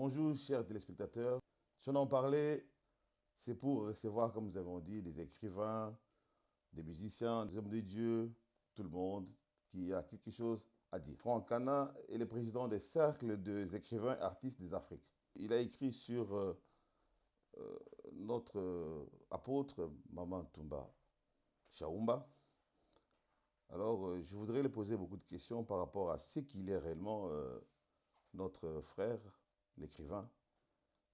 Bonjour chers téléspectateurs. Si on en parlait, c'est pour recevoir, comme nous avons dit, des écrivains, des musiciens, des hommes de Dieu, tout le monde qui a quelque chose à dire. Franck Kana est le président des cercles des écrivains artistes des Afriques. Il a écrit sur notre apôtre Maman Toumba Chaoumba. Alors, je voudrais lui poser beaucoup de questions par rapport à ce qu'il est réellement, notre frère, l'écrivain,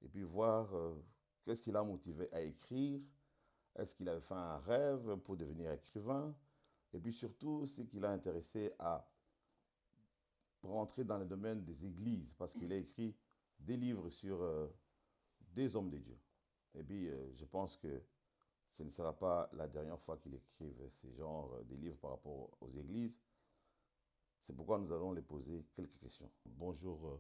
et puis voir qu'est-ce qui l'a motivé à écrire. Est-ce qu'il avait fait un rêve pour devenir écrivain? Et puis surtout, ce qui l'a intéressé à rentrer dans le domaine des églises, parce qu'il a écrit des livres sur des hommes de Dieu. Et puis, je pense que ce ne sera pas la dernière fois qu'il écrive ces genres de livres par rapport aux églises. C'est pourquoi nous allons lui poser quelques questions. Bonjour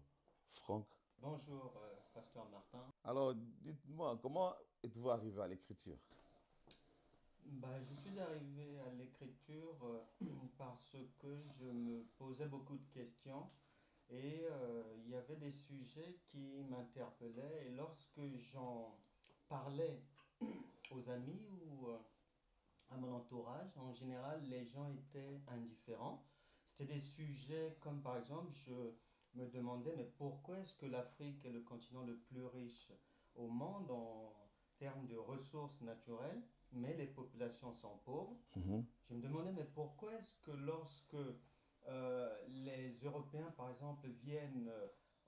Franck. Bonjour, Pasteur Martin. Alors, dites-moi, comment êtes-vous arrivé à l'écriture? Je suis arrivé à l'écriture parce que je me posais beaucoup de questions et il y avait des sujets qui m'interpellaient et lorsque j'en parlais aux amis ou à mon entourage, en général, les gens étaient indifférents. C'était des sujets comme par exemple, je me demandais, mais pourquoi est-ce que l'Afrique est le continent le plus riche au monde en termes de ressources naturelles, mais les populations sont pauvres? Mhm. Je me demandais, mais pourquoi est-ce que lorsque les Européens, par exemple, viennent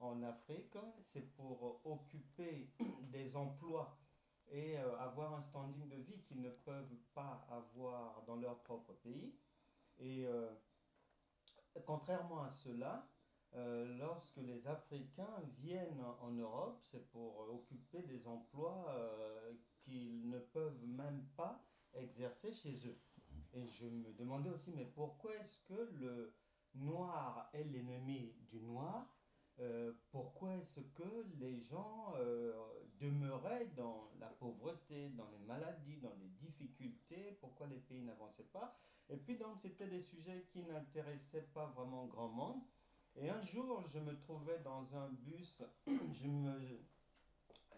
en Afrique, c'est pour occuper des emplois et avoir un standing de vie qu'ils ne peuvent pas avoir dans leur propre pays. Et contrairement à cela, lorsque les Africains viennent en Europe, c'est pour occuper des emplois qu'ils ne peuvent même pas exercer chez eux. Et je me demandais aussi, mais pourquoi est-ce que le noir est l'ennemi du noir? Pourquoi est-ce que les gens demeuraient dans la pauvreté, dans les maladies, dans les difficultés? Pourquoi les pays n'avançaient pas? Et puis donc c'était des sujets qui n'intéressaient pas vraiment grand monde. Et un jour, je me trouvais dans un bus, je me,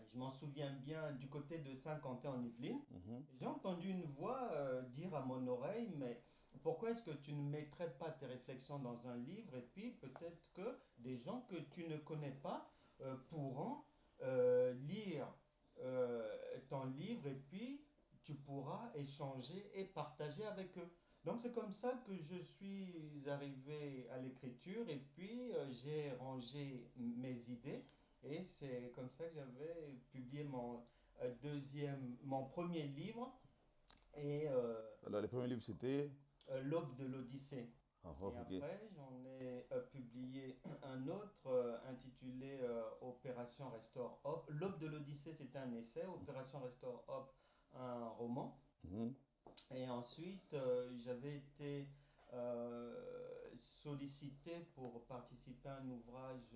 je m'en souviens bien, du côté de Saint-Quentin en Yvelines. Mhm. J'ai entendu une voix dire à mon oreille, mais pourquoi est-ce que tu ne mettrais pas tes réflexions dans un livre et puis peut-être que des gens que tu ne connais pas pourront lire ton livre et puis tu pourras échanger et partager avec eux. Donc c'est comme ça que je suis arrivé à l'écriture et puis j'ai rangé mes idées et c'est comme ça que j'avais publié mon premier livre et Alors, le premier livre, c'était... L'aube de l'Odyssée. Ah, Et ok. après, j'en ai publié un autre intitulé Opération Restore Hope. L'aube de l'Odyssée, c'était un essai. Opération Restore Hope, un roman. Mhm. Et ensuite, j'avais été sollicité pour participer à un ouvrage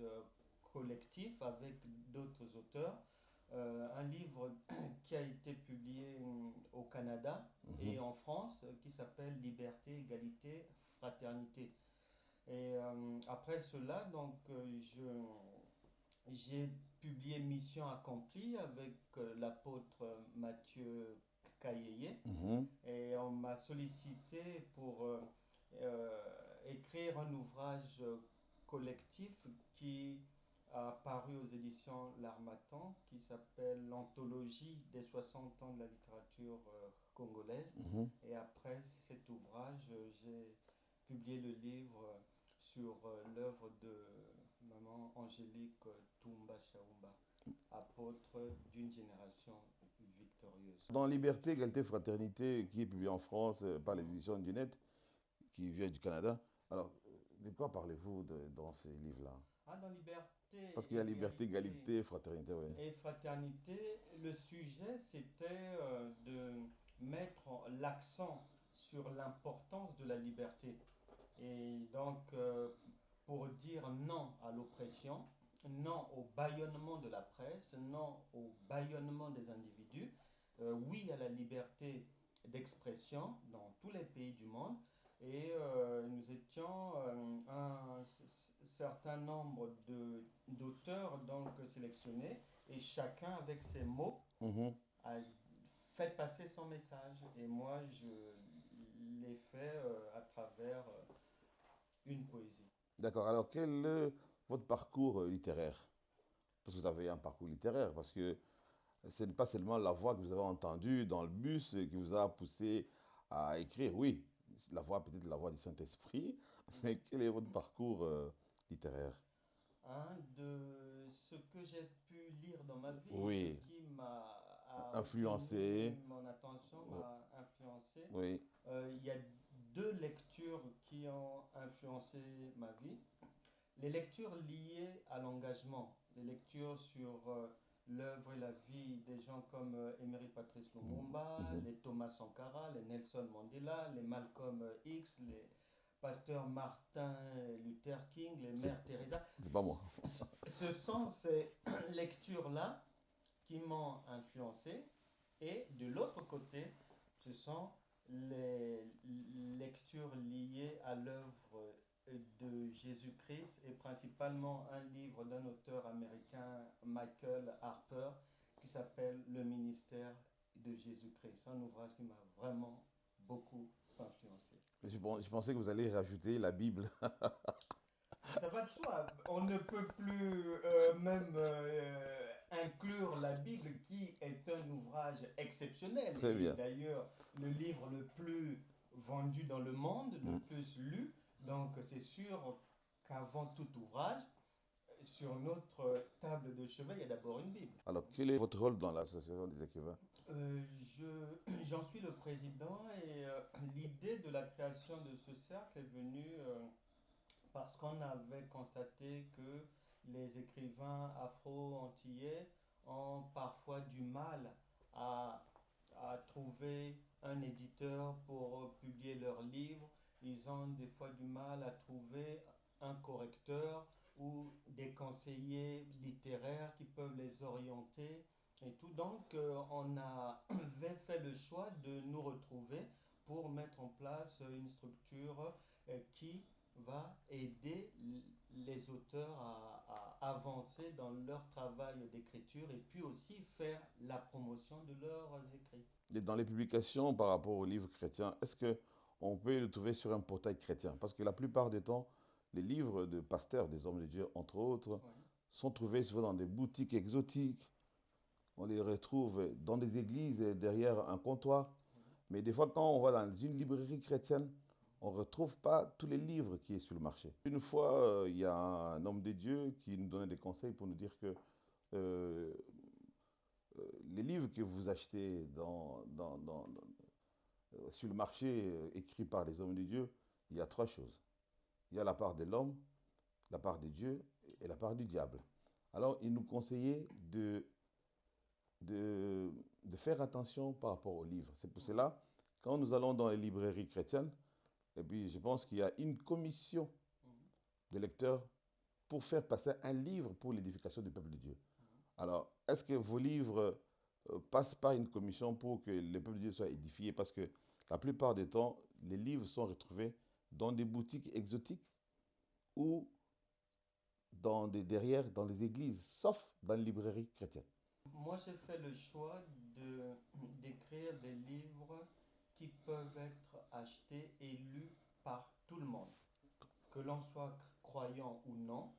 collectif avec d'autres auteurs. Un livre qui a été publié au Canada et Mhm. en France qui s'appelle Liberté, Égalité, Fraternité. Et après cela, j'ai publié Mission accomplie avec l'apôtre Mathieu Kayeye Mhm. et on m'a sollicité pour écrire un ouvrage collectif qui a paru aux éditions L'Harmattan, qui s'appelle L'Anthologie des 60 ans de la littérature congolaise. Mhm. Et après cet ouvrage, j'ai publié le livre sur l'œuvre de Maman Angélique Toumba Chaoumba, apôtre d'une génération victorieuse. Dans Liberté, Égalité, Fraternité, qui est publié en France par les éditions du Net, qui vient du Canada. Alors, de quoi parlez-vous dans ces livres-là? Ah, dans Parce Liberté, qu'il y a Liberté, Égalité Égalité, Fraternité, oui. et Fraternité, le sujet c'était de mettre l'accent sur l'importance de la liberté. Et donc, pour dire non à l'oppression, non au bâillonnement de la presse, non au bâillonnement des individus, oui à la liberté d'expression dans tous les pays du monde, Et nous étions certain nombre d'auteurs donc sélectionnés et chacun avec ses mots Mhm. a fait passer son message. Et moi, je l'ai fait à travers une poésie. D'accord. Alors, quel est votre parcours littéraire? Parce que vous avez un parcours littéraire, parce que ce n'est pas seulement la voix que vous avez entendue dans le bus qui vous a poussé à écrire. Oui, la voix, peut-être la voix du Saint-Esprit, mais quel est votre parcours littéraire? Hein, de ce que j'ai pu lire dans ma vie, ce Oui, qui a retenu influencé. mon attention, m'a influencé. Oui. Il y a deux lectures qui ont influencé ma vie. Les lectures liées à l'engagement, les lectures sur l'œuvre et la vie des gens comme Emery Patrice Lumumba, Mhm. les Thomas Sankara, les Nelson Mandela, les Malcolm X, les pasteurs Martin Luther King, les C'est mères Teresa. c'est pas moi. Ce sont ces lectures-là qui m'ont influencé. Et de l'autre côté, ce sont les lectures liées à l'œuvre de Jésus-Christ et principalement un livre d'un auteur américain, Michael Harper, qui s'appelle Le ministère de Jésus-Christ. Un ouvrage qui m'a vraiment beaucoup influencé. Je pensais que vous allez rajouter la Bible. Ça va de soi. On ne peut plus même inclure la Bible, qui est un ouvrage exceptionnel Très et bien. d'ailleurs le livre le plus vendu dans le monde, le Mm. plus lu. Donc c'est sûr qu'avant tout ouvrage, sur notre table de chevet, il y a d'abord une Bible. Alors, quel est votre rôle dans l'association des écrivains? J'en suis le président et l'idée de la création de ce cercle est venue parce qu'on avait constaté que les écrivains afro-antillais ont parfois du mal à, à trouver un éditeur pour publier leurs livres. Ils ont des fois du mal à trouver un correcteur ou des conseillers littéraires qui peuvent les orienter et tout. Donc, on avait fait le choix de nous retrouver pour mettre en place une structure qui va aider les auteurs à avancer dans leur travail d'écriture et puis aussi faire la promotion de leurs écrits. Et dans les publications par rapport aux livres chrétiens, est-ce que on peut le trouver sur un portail chrétien? Parce que la plupart du temps, les livres de pasteurs, des hommes de Dieu, entre autres, Oui. sont trouvés souvent dans des boutiques exotiques. On les retrouve dans des églises derrière un comptoir. Mais des fois, quand on va dans une librairie chrétienne, on ne retrouve pas tous les livres qui sont sur le marché. Une fois, il y a un homme de Dieu qui nous donnait des conseils pour nous dire que euh, les livres que vous achetez sur le marché écrit par les hommes de Dieu, il y a trois choses. Il y a la part de l'homme, la part de Dieu et la part du diable. Alors, il nous conseillait de, de faire attention par rapport aux livres. C'est pour cela, quand nous allons dans les librairies chrétiennes, et puis je pense qu'il y a une commission de lecteurs pour faire passer un livre pour l'édification du peuple de Dieu. Alors, est-ce que vos livres passent par une commission pour que le peuple de Dieu soit édifié? Parce que la plupart du temps, les livres sont retrouvés dans des boutiques exotiques ou derrière dans les églises, sauf dans les librairies chrétiennes. Moi, j'ai fait le choix d'écrire des livres qui peuvent être achetés et lus par tout le monde, que l'on soit croyant ou non.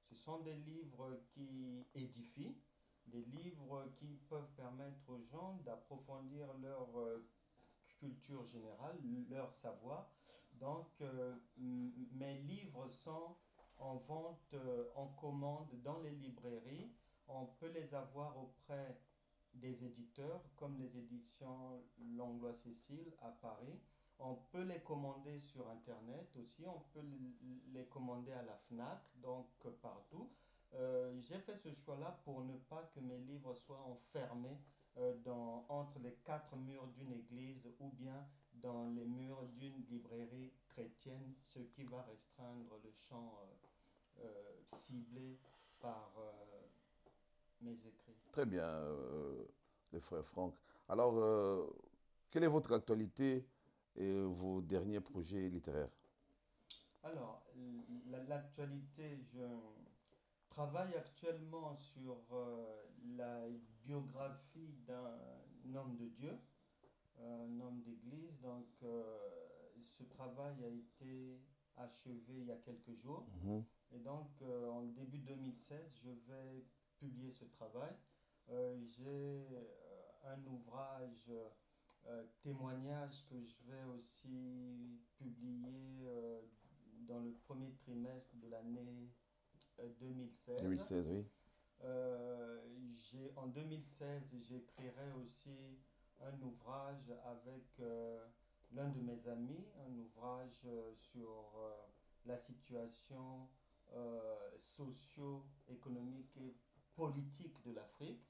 Ce sont des livres qui édifient, des livres qui peuvent permettre aux gens d'approfondir leur culture générale, leur savoir. Donc, mes livres sont en vente, en commande dans les librairies. On peut les avoir auprès des éditeurs, comme les éditions Langlois Cécile à Paris. On peut les commander sur Internet aussi. On peut les commander à la FNAC, donc partout. J'ai fait ce choix-là pour ne pas que mes livres soient enfermés entre les quatre murs d'une église ou bien dans les murs d'une librairie chrétienne, ce qui va restreindre le champ ciblé par mes écrits. Très bien, le frère Franck. Alors, quelle est votre actualité et vos derniers projets littéraires? Alors, l'actualité, je travaille actuellement sur la biographie d'un homme de Dieu, un homme d'église. Donc, ce travail a été achevé il y a quelques jours. Mhm. Et donc, en début 2016, je vais publier ce travail. J'ai un ouvrage témoignage que je vais aussi publier dans le premier trimestre de l'année 2016. 2016, oui. En 2016, j'écrirai aussi un ouvrage avec l'un de mes amis, un ouvrage sur la situation socio-économique et politique de l'Afrique.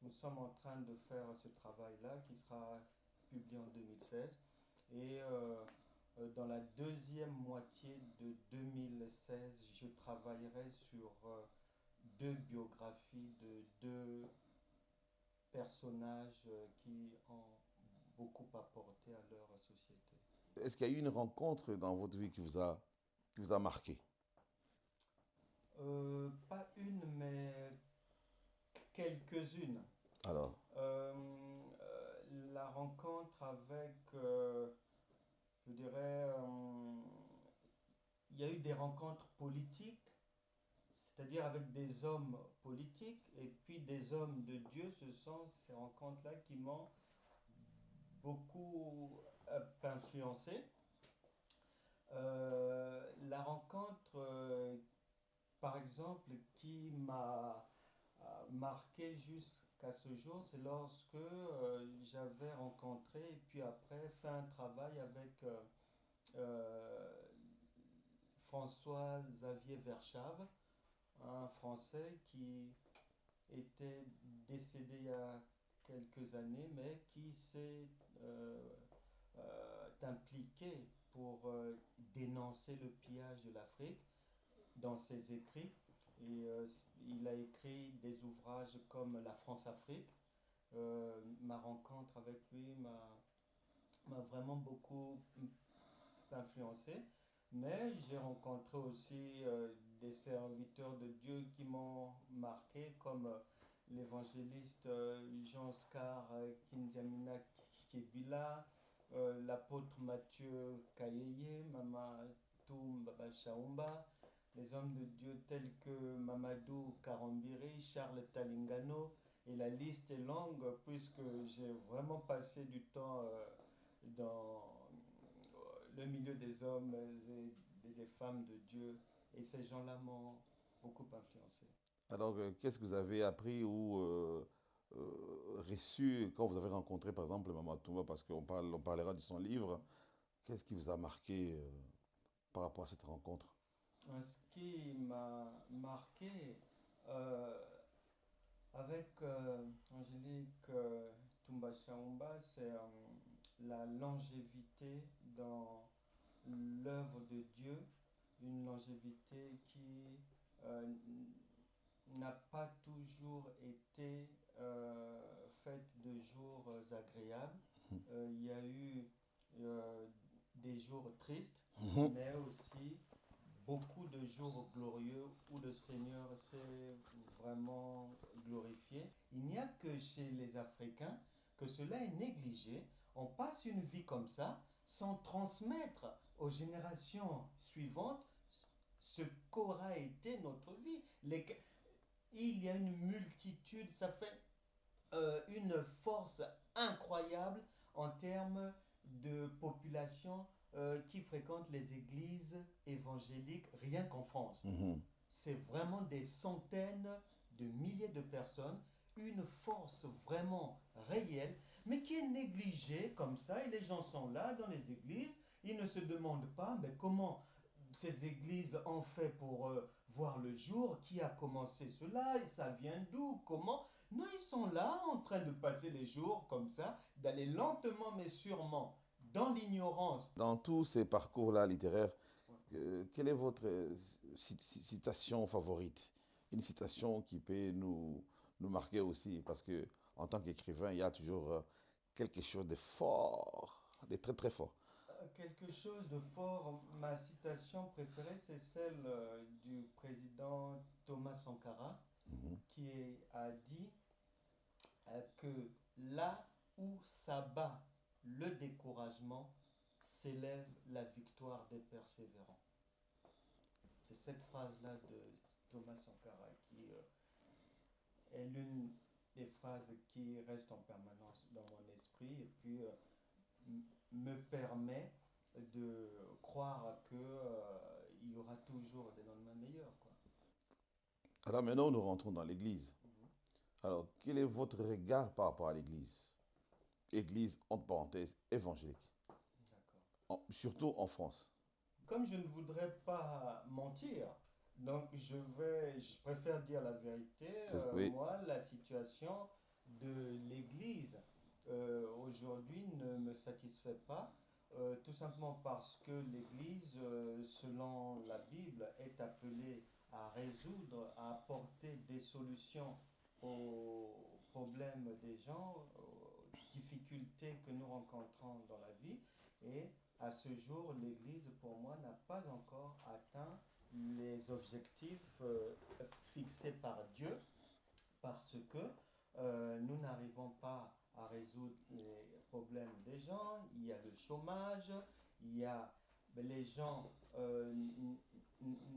Nous sommes en train de faire ce travail-là qui sera publié en 2016. Et dans la deuxième moitié de 2016, je travaillerai sur deux biographies de deux personnages qui ont beaucoup apporté à leur société. Est-ce qu'il y a eu une rencontre dans votre vie qui vous a marqué? Pas une, mais quelques-unes. Alors, La rencontre avec, je dirais, il y a eu des rencontres politiques, c'est-à-dire avec des hommes politiques et puis des hommes de Dieu. Ce sont ces rencontres-là qui m'ont beaucoup influencé. La rencontre, par exemple, qui m'a marqué jusqu'à ce jour, c'est lorsque j'avais rencontré et puis après fait un travail avec François Xavier Verschave, un Français qui était décédé il y a quelques années, mais qui s'est impliqué pour dénoncer le pillage de l'Afrique dans ses écrits. Et il a écrit des ouvrages comme La France-Afrique. Ma rencontre avec lui m'a vraiment beaucoup influencé. Mais j'ai rencontré aussi des serviteurs de Dieu qui m'ont marqué, comme l'évangéliste Jean-Oscar Kindiamina Kebila, l'apôtre Mathieu Kayeye, Mama Toum Baba Chaumba, les hommes de Dieu tels que Mamadou Karambiri, Charles Talingano, et la liste est longue puisque j'ai vraiment passé du temps dans le milieu des hommes et des femmes de Dieu, et ces gens-là m'ont beaucoup influencé. alors qu'est-ce que vous avez appris ou reçu quand vous avez rencontré, par exemple, Maman Touma, parce on parlera de son livre. Qu'est-ce qui vous a marqué par rapport à cette rencontre? Ce qui m'a marqué euh, avec Angélique Toumba Chaumba, c'est la longévité dans l'œuvre de Dieu, une longévité qui n'a pas toujours été faite de jours agréables. Il y a eu des jours tristes, Mhm. mais aussi beaucoup de jours glorieux où le Seigneur s'est vraiment glorifié. Il n'y a que chez les Africains que cela est négligé. On passe une vie comme ça sans transmettre aux générations suivantes ce qu'aura été notre vie. Il y a une multitude, ça fait une force incroyable en termes de population qui fréquente les églises évangéliques rien qu'en France. Mhm. C'est vraiment des centaines de milliers de personnes, une force vraiment réelle, mais qui est négligée comme ça, et les gens sont là dans les églises, ils ne se demandent pas mais comment ces églises ont fait pour voir le jour, qui a commencé cela, et ça vient d'où, comment. Non, ils sont là en train de passer les jours comme ça, d'aller lentement mais sûrement dans l'ignorance. Dans tous ces parcours-là littéraires, quelle est votre citation favorite? Une citation qui peut nous marquer aussi, parce que en tant qu'écrivain, il y a toujours quelque chose de fort, de très très fort. quelque chose de fort. Ma citation préférée, c'est celle du président Thomas Sankara, Mhm. a dit que là où s'abat le découragement, s'élève la victoire des persévérants. C'est cette phrase-là de Thomas Sankara qui est l'une des phrases qui reste en permanence dans mon esprit et puis me permet de croire que il y aura toujours des lendemains meilleurs, quoi. Alors maintenant, nous rentrons dans l'Église. Mhm. Alors, quel est votre regard par rapport à l'Église? Église, entre parenthèses, évangélique. D'accord. Surtout en France. Comme je ne voudrais pas mentir, donc je préfère dire la vérité. Oui, Moi, la situation de l'Église aujourd'hui ne me satisfait pas, tout simplement parce que l'Église, selon la Bible, est appelée à résoudre, à apporter des solutions aux problèmes des gens, aux difficultés que nous rencontrons dans la vie. Et à ce jour, l'Église, pour moi, n'a pas encore atteint les objectifs fixés par Dieu parce que nous n'arrivons pas à résoudre les problèmes des gens. Il y a le chômage, il y a les gens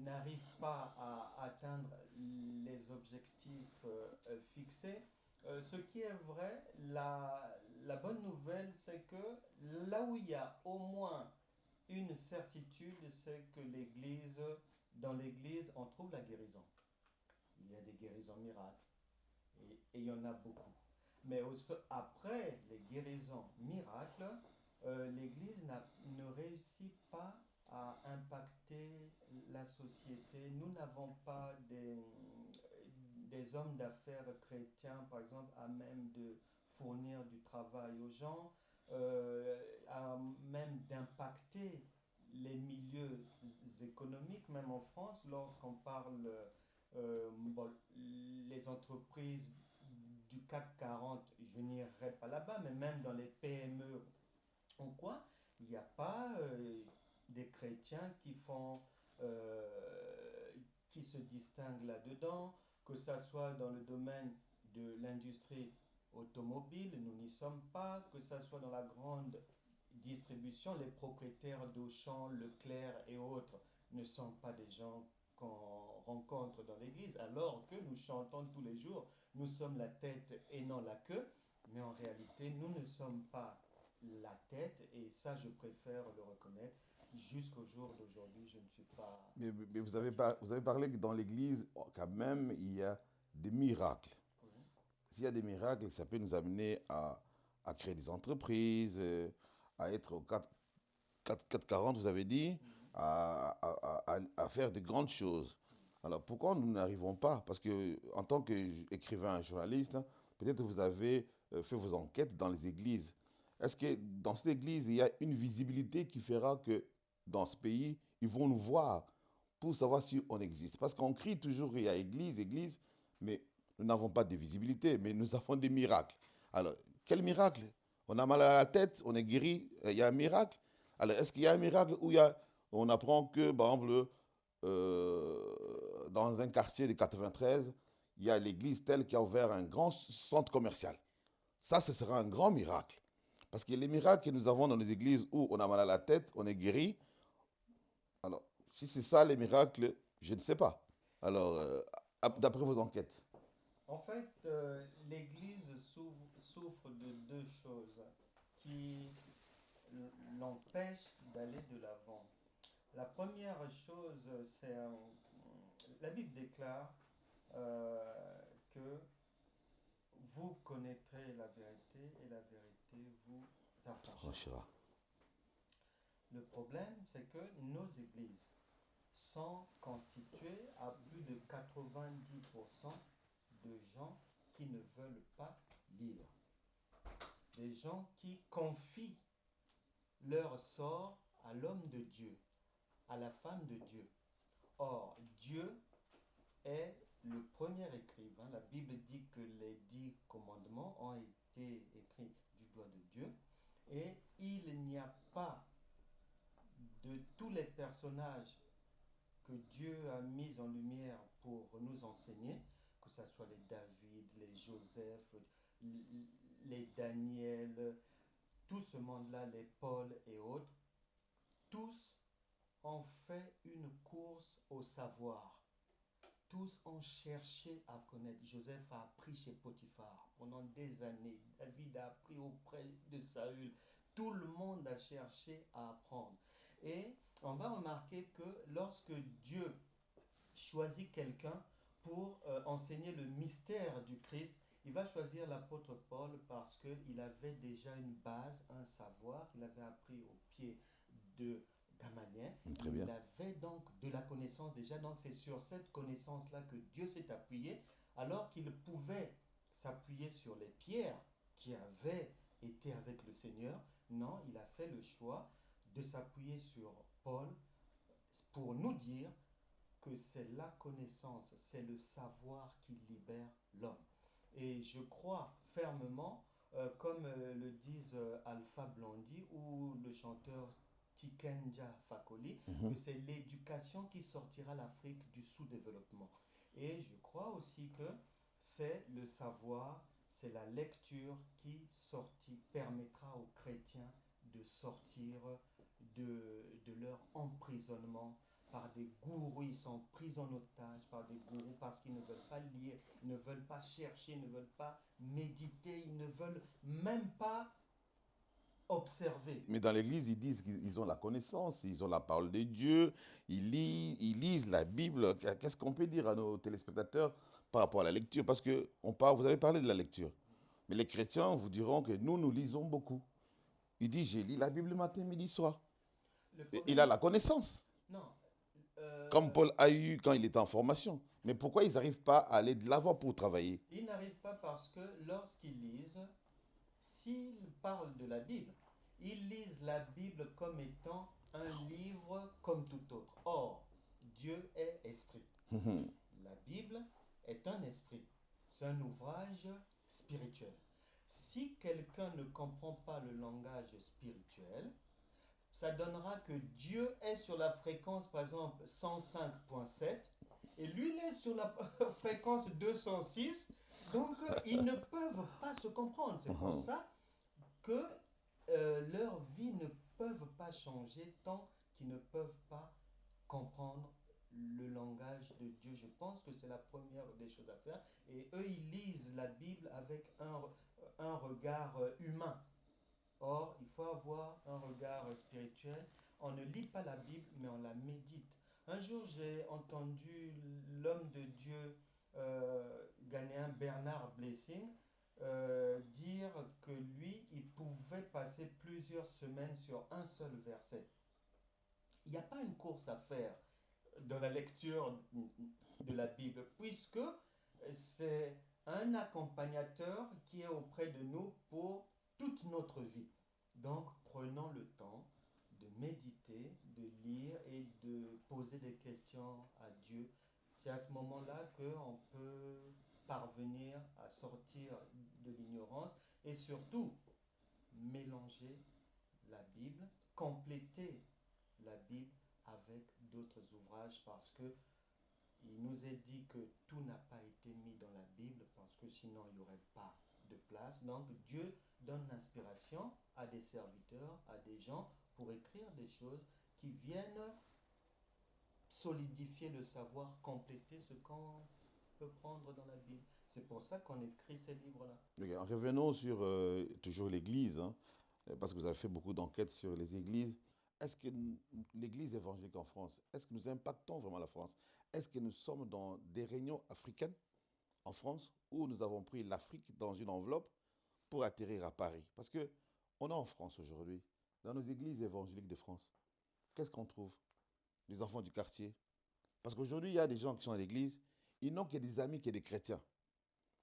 n'arrivent pas à atteindre les objectifs fixés. Ce qui est vrai, la bonne nouvelle, c'est que là où il y a au moins une certitude, c'est que dans l'Église, on trouve la guérison. Il y a des guérisons miracles et il y en a beaucoup. Mais après les guérisons miracles, l'Église ne réussit pas à impacter la société. Nous n'avons pas des hommes d'affaires chrétiens, par exemple, à même de fournir du travail aux gens, à même d'impacter les milieux économiques, même en France, lorsqu'on parle bon, les entreprises du CAC 40, je n'irai pas là-bas, mais même dans les PME ou quoi, il n'y a pas des chrétiens qui se distinguent là-dedans, que ça soit dans le domaine de l'industrie automobile, nous n'y sommes pas, que ça soit dans la grande distribution, les propriétaires d'Auchan, Leclerc et autres ne sont pas des gens qu'on rencontre dans l'église, alors que nous chantons tous les jours, nous sommes la tête et non la queue, mais en réalité, nous ne sommes pas la tête, et ça, je préfère le reconnaître. Jusqu'au jour d'aujourd'hui, je ne suis pas mais satisfait. vous avez parlé que dans l'Église, quand même, il y a des miracles. Oui. S'il y a des miracles, ça peut nous amener à créer des entreprises, à être au 440, vous avez dit, Mhm. à faire de grandes choses. Alors pourquoi nous n'arrivons pas? Parce que en tant qu'écrivain, journaliste, hein, peut-être vous avez fait vos enquêtes dans les églises. Est-ce que dans cette église, il y a une visibilité qui fera que dans ce pays, ils vont nous voir pour savoir si on existe? Parce qu'on crie toujours, il y a église, église, mais nous n'avons pas de visibilité, mais nous avons des miracles. Alors, quel miracle? On a mal à la tête, on est guéri, il y a un miracle. Alors, est-ce qu'il y a un miracle où on apprend que, par exemple, dans un quartier de 93, il y a l'église telle qui a ouvert un grand centre commercial? Ça, ce sera un grand miracle. Parce que les miracles que nous avons dans les églises où on a mal à la tête, on est guéri. Alors, si c'est ça les miracles, je ne sais pas. Alors, d'après vos enquêtes. En fait, l'Église souffre de deux choses qui l'empêchent d'aller de l'avant. La première chose, c'est la Bible déclare que vous connaîtrez la vérité et la vérité vous affranchira. Franchira. Le problème, c'est que nos églises sont constituées à plus de 90% de gens qui ne veulent pas lire. Des gens qui confient leur sort à l'homme de Dieu, à la femme de Dieu. Or, Dieu est le premier écrivain. La Bible dit que les 10 commandements ont été écrits du doigt de Dieu. Et il n'y a pas personnages que Dieu a mis en lumière pour nous enseigner, que ce soit les David, les Joseph, les Daniel, tout ce monde-là, les Paul et autres, tous ont fait une course au savoir. Tous ont cherché à connaître. Joseph a appris chez Potiphar pendant des années. David a appris auprès de Saül. Tout le monde a cherché à apprendre. Et on va remarquer que lorsque Dieu choisit quelqu'un pour enseigner le mystère du Christ, il va choisir l'apôtre Paul parce qu'il avait déjà une base, un savoir qu'il avait appris au pied de Gamaliel. Très bien. Il avait donc de la connaissance déjà, donc c'est sur cette connaissance-là que Dieu s'est appuyé, alors qu'il pouvait s'appuyer sur les pierres qui avaient été avec le Seigneur. Non, il a fait le choix de s'appuyer sur Paul pour nous dire que c'est la connaissance, c'est le savoir qui libère l'homme. Et je crois fermement, comme le disent Alpha Blondy ou le chanteur Tikenja Fakoli, que c'est l'éducation qui sortira l'Afrique du sous-développement. Et je crois aussi que c'est le savoir, c'est la lecture qui permettra aux chrétiens de sortir de leur emprisonnement par des gourous. Ils sont pris en otage par des gourous parce qu'ils ne veulent pas lire, ils ne veulent pas chercher, ils ne veulent pas méditer, ils ne veulent même pas observer. Mais dans l'église, ils disent qu'ils ont la connaissance, ils ont la parole de Dieu, ils lisent la Bible. Qu'est-ce qu'on peut dire à nos téléspectateurs par rapport à la lecture? Parce que vous avez parlé de la lecture. Mais les chrétiens vous diront que nous lisons beaucoup. Il dit, j'ai lu la Bible matin, midi, soir. Il a la connaissance. Non. Comme Paul a eu quand il était en formation. Mais pourquoi ils n'arrivent pas à aller de l'avant pour travailler? Ils n'arrivent pas parce que lorsqu'ils lisent, s'ils parlent de la Bible, ils lisent la Bible comme étant un livre comme tout autre. Or, Dieu est esprit. La Bible est un esprit. C'est un ouvrage spirituel. Si quelqu'un ne comprend pas le langage spirituel, ça donnera que Dieu est sur la fréquence, par exemple, 105.7, et lui, il est sur la fréquence 206, donc ils ne peuvent pas se comprendre. C'est pour ça que leur vie ne peuvent pas changer tant qu'ils ne peuvent pas comprendre le langage de Dieu. Je pense que c'est la première des choses à faire. Et eux, ils lisent la Bible avec un regard humain. Or, il faut avoir un regard spirituel. On ne lit pas la Bible, mais on la médite. Un jour, j'ai entendu l'homme de Dieu ghanéen Bernard Blessing dire que lui, il pouvait passer plusieurs semaines sur un seul verset. Il n'y a pas une course à faire dans la lecture de la Bible, puisque c'est un accompagnateur qui est auprès de nous pour toute notre vie. Donc, prenons le temps de méditer, de lire et de poser des questions à Dieu. C'est à ce moment-là qu'on peut parvenir à sortir de l'ignorance et surtout mélanger la Bible, compléter la Bible avec d'autres ouvrages parce que il nous est dit que tout n'a pas été mis dans la Bible parce que sinon il n'y aurait pas de place. Donc Dieu donne l'inspiration à des serviteurs, à des gens pour écrire des choses qui viennent solidifier le savoir, compléter ce qu'on peut prendre dans la Bible. C'est pour ça qu'on écrit ces livres-là. Okay, revenons sur toujours l'Église, hein, parce que vous avez fait beaucoup d'enquêtes sur les églises. Est-ce que l'Église évangélique en France, est-ce que nous impactons vraiment la France? Est-ce que nous sommes dans des réunions africaines en France où nous avons pris l'Afrique dans une enveloppe pour atterrir à Paris? Parce qu'on est en France aujourd'hui, dans nos églises évangéliques de France. Qu'est-ce qu'on trouve? Les enfants du quartier. Parce qu'aujourd'hui, il y a des gens qui sont à l'église, ils n'ont que des amis qui sont des chrétiens.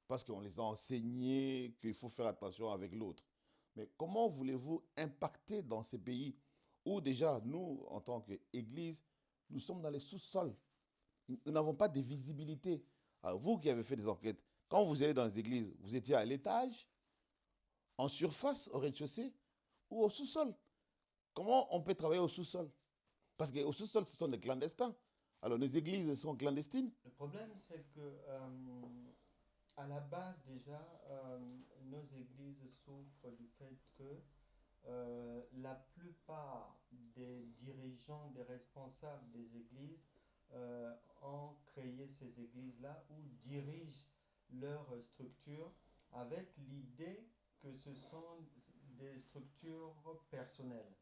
Parce qu'on les a enseignés qu'il faut faire attention avec l'autre. Mais comment voulez-vous impacter dans ces pays où déjà, nous, en tant qu'Église, nous sommes dans les sous-sols. Nous n'avons pas de visibilité. Alors, vous qui avez fait des enquêtes, quand vous allez dans les églises, vous étiez à l'étage, en surface, au rez-de-chaussée ou au sous-sol? Comment on peut travailler au sous-sol? Parce qu'au sous-sol, ce sont des clandestins. Alors, nos églises sont clandestines. Le problème, c'est que à la base déjà, nos églises souffrent du fait que la plupart des dirigeants, des responsables des églises ont créé ces églises-là ou dirigent leur structure avec l'idée que ce sont des structures personnelles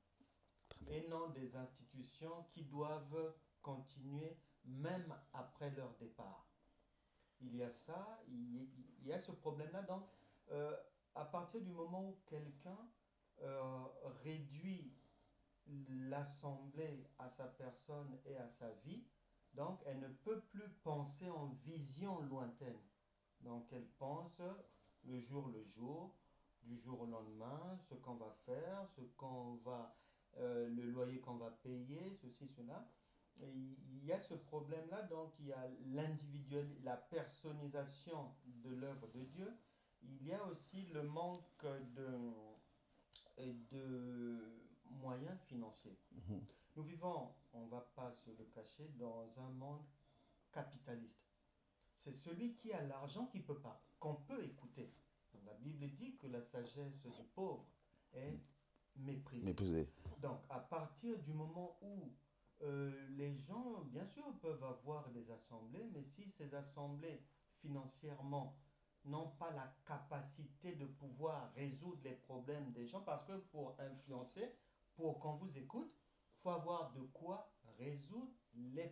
et non des institutions qui doivent continuer même après leur départ. Il y a ça, il y a ce problème-là. Donc, euh, à partir du moment où quelqu'un euh, réduit l'assemblée à sa personne et à sa vie, donc elle ne peut plus penser en vision lointaine. Donc elle pense le jour, du jour au lendemain, ce qu'on va faire, le loyer qu'on va payer, ceci, cela. Et il y a ce problème-là, donc il y a l'individuel, la personnisation de l'œuvre de Dieu. Il y a aussi le manque de moyens financiers. Mhm. Nous vivons, on ne va pas se le cacher, dans un monde capitaliste. C'est celui qui a l'argent qui peut pas, qu'on peut écouter. La Bible dit que la sagesse du pauvre est méprisée. Méprisé. Donc, à partir du moment où les gens, bien sûr, peuvent avoir des assemblées, mais si ces assemblées, financièrement, n'ont pas la capacité de pouvoir résoudre les problèmes des gens, parce que pour influencer, pour qu'on vous écoute, il faut avoir de quoi résoudre les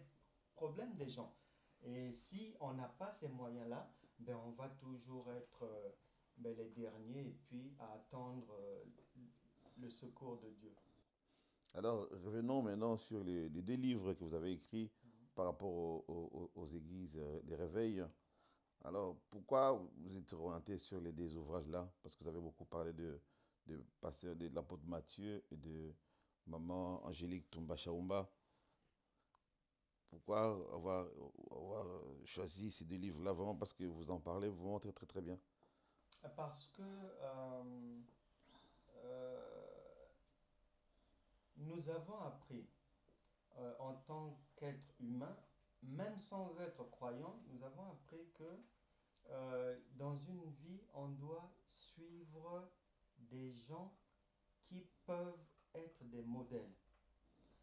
problèmes des gens. Et si on n'a pas ces moyens-là, ben on va toujours être les derniers et puis à attendre le secours de Dieu. Alors, revenons maintenant sur les deux livres que vous avez écrits par rapport aux églises des réveils. Alors, pourquoi vous êtes orienté sur les deux ouvrages-là? Parce que vous avez beaucoup parlé de pasteur de l'apôtre Matthieu et de maman Angélique Toumba Chaoumba. Pourquoi avoir choisi ces deux livres-là? Vraiment parce que vous en parlez vraiment très très très bien. Parce que euh, nous avons appris en tant qu'être humain, même sans être croyant, nous avons appris que dans une vie, on doit suivre des gens qui peuvent être des modèles.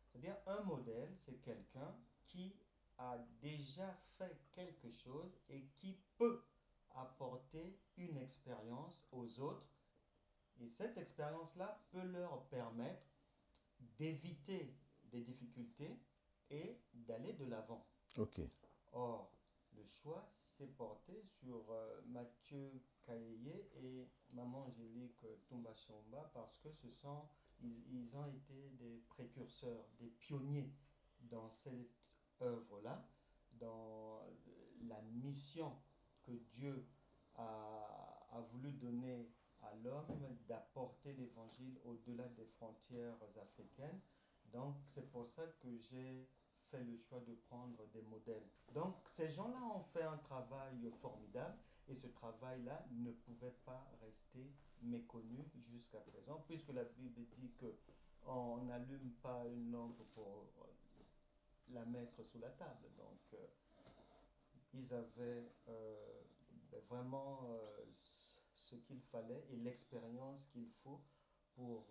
C'est-à-dire un modèle, c'est quelqu'un qui a déjà fait quelque chose et qui peut apporter une expérience aux autres. Et cette expérience-là peut leur permettre d'éviter des difficultés et d'aller de l'avant. Ok. Or, le choix s'est porté sur Mathieu Kaeye et Maman Angélique Toumba Chomba parce que ils ont été des précurseurs, des pionniers dans cette œuvre-là, dans la mission que Dieu a voulu donner à l'homme d'apporter l'évangile au-delà des frontières africaines. Donc c'est pour ça que j'ai fait le choix de prendre des modèles. Donc ces gens-là ont fait un travail formidable et ce travail-là ne pouvait pas rester méconnu jusqu'à présent puisque la Bible dit que on n'allume pas une lampe pour la mettre sous la table. Donc ils avaient vraiment ce qu'il fallait et l'expérience qu'il faut pour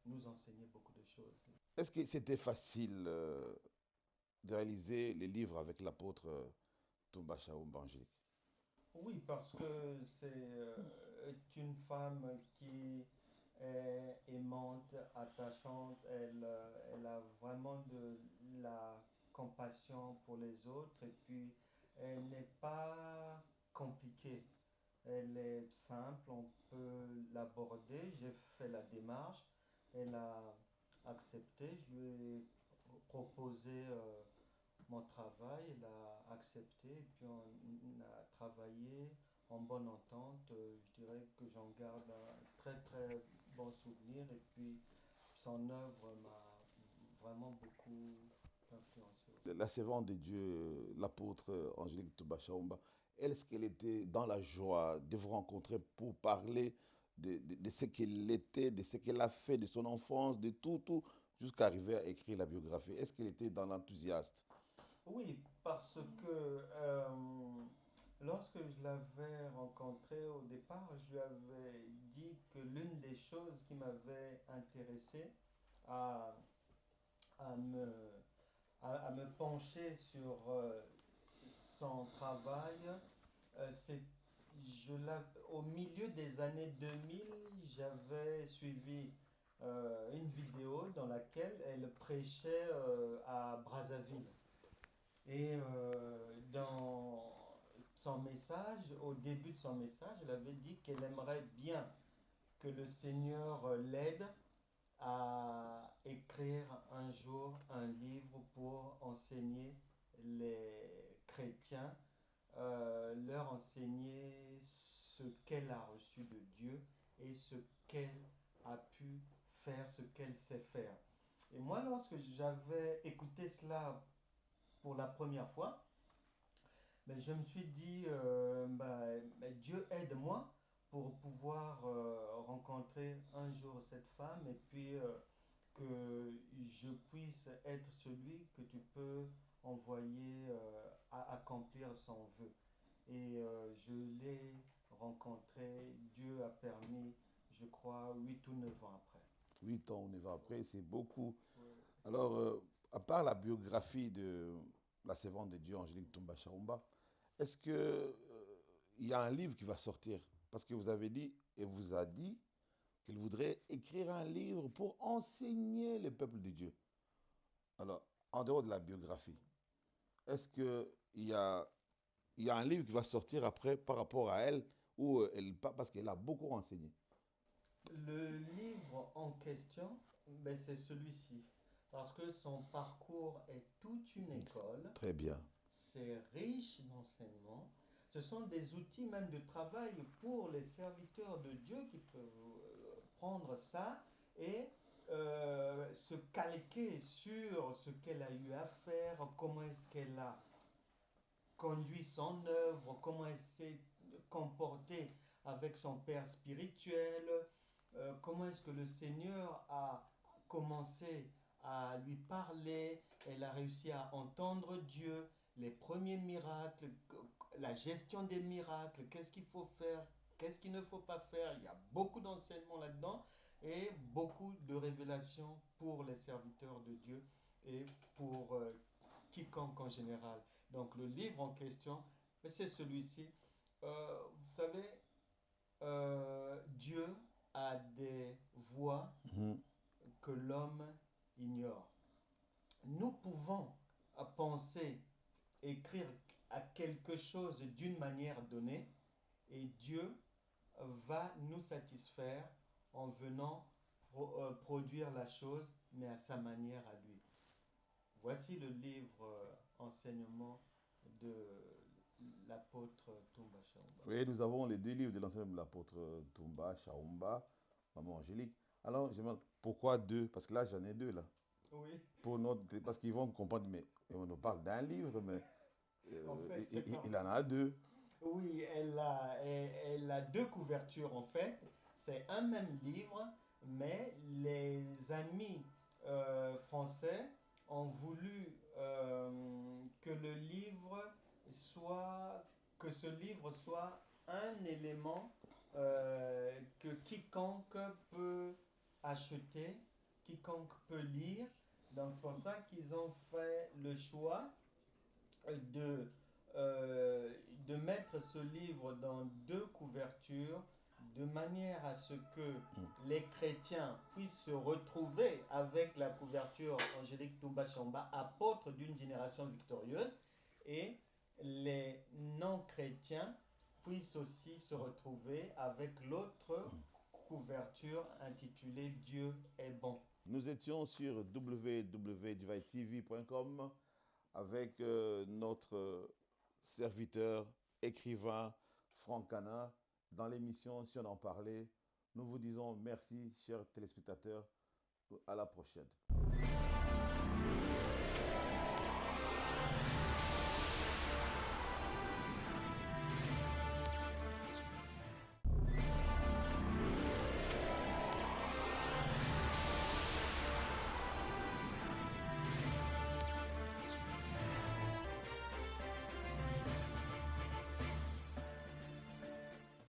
nous enseigner beaucoup de choses. Est-ce que c'était facile de réaliser les livres avec l'apôtre Toumba Chaoumba Angélique? Oui, parce que c'est une femme qui est aimante, attachante, elle a vraiment de la compassion pour les autres et puis elle n'est pas compliquée. Elle est simple, on peut l'aborder. J'ai fait la démarche, elle a accepté, je lui ai proposé mon travail, elle a accepté, et puis on a travaillé en bonne entente. Je dirais que j'en garde un très très bon souvenir, et puis son œuvre m'a vraiment beaucoup influencé aussi. La servante de Dieu, l'apôtre Angélique Toumba Chaoumba, est-ce qu'elle était dans la joie de vous rencontrer pour parler de ce qu'elle était, de ce qu'elle a fait, de son enfance, de tout, tout? jusqu'à arriver à écrire la biographie? Est-ce qu'il était dans l'enthousiasme? Oui, parce que lorsque je l'avais rencontré au départ, je lui avais dit que l'une des choses qui m'avait intéressé à, à me, à me pencher sur son travail, c'est au milieu des années 2000, j'avais suivi une vidéo dans laquelle elle prêchait à Brazzaville. Et dans son message, au début de son message, elle avait dit qu'elle aimerait bien que le Seigneur l'aide à écrire un jour un livre pour enseigner les chrétiens, leur enseigner ce qu'elle a reçu de Dieu et ce qu'elle a pu faire, ce qu'elle sait faire. Et moi, lorsque j'avais écouté cela pour la première fois, mais je me suis dit, Dieu aide-moi pour pouvoir rencontrer un jour cette femme et puis que je puisse être celui que tu peux envoyer à accomplir son vœu. Et je l'ai rencontré, Dieu a permis, je crois, 8 ou 9 ans après. 8 ans, on y va après, c'est beaucoup. Oui. Alors, à part la biographie de la servante de Dieu, Angélique Toumba Chaumba, est-ce que il y a un livre qui va sortir? Parce que vous avez dit, et vous a dit, qu'il voudrait écrire un livre pour enseigner le peuple de Dieu. Alors, en dehors de la biographie, est-ce il y a un livre qui va sortir après par rapport à elle, où parce qu'elle a beaucoup enseigné? Le livre en question, ben, c'est celui-ci. Parce que son parcours est toute une école, Très bien. c'est riche d'enseignements. Ce sont des outils même de travail pour les serviteurs de Dieu qui peuvent prendre ça et se calquer sur ce qu'elle a eu à faire, comment est-ce qu'elle a conduit son œuvre, comment elle s'est comportée avec son père spirituel, comment est-ce que le Seigneur a commencé à lui parler, elle a réussi à entendre Dieu, les premiers miracles, la gestion des miracles, qu'est-ce qu'il faut faire, qu'est-ce qu'il ne faut pas faire. Il y a beaucoup d'enseignements là-dedans et beaucoup de révélations pour les serviteurs de Dieu et pour quiconque en général. Donc le livre en question, c'est celui-ci. Vous savez, Dieu a des voies Mhm. que l'homme ignore. Nous pouvons penser, écrire à quelque chose d'une manière donnée et Dieu va nous satisfaire en venant produire la chose, mais à sa manière à lui. Voici le livre Enseignement de l'apôtre Toumba Chaumba. Oui, nous avons les deux livres de l'enseignement de l'apôtre Toumba Chaumba, Maman Angélique. Alors, je me demande pourquoi deux? Parce que là, j'en ai deux là. Oui, Parce qu'ils vont comprendre, mais on nous parle d'un livre, mais en fait, c'est il parce en a deux. oui, elle a deux couvertures en fait. C'est un même livre, mais les amis français ont voulu soit, que ce livre soit un élément que quiconque peut acheter, quiconque peut lire. Donc c'est pour ça qu'ils ont fait le choix de, de mettre ce livre dans deux couvertures de manière à ce que les chrétiens puissent se retrouver avec la couverture Angélique Toumba Chamba, apôtre d'une génération victorieuse, et les non-chrétiens puissent aussi se retrouver avec l'autre couverture intitulée Dieu est bon. Nous étions sur www.divaitv.com avec notre serviteur, écrivain, Franck Cana, dans l'émission Si on en parlait. Nous vous disons merci, chers téléspectateurs. À la prochaine.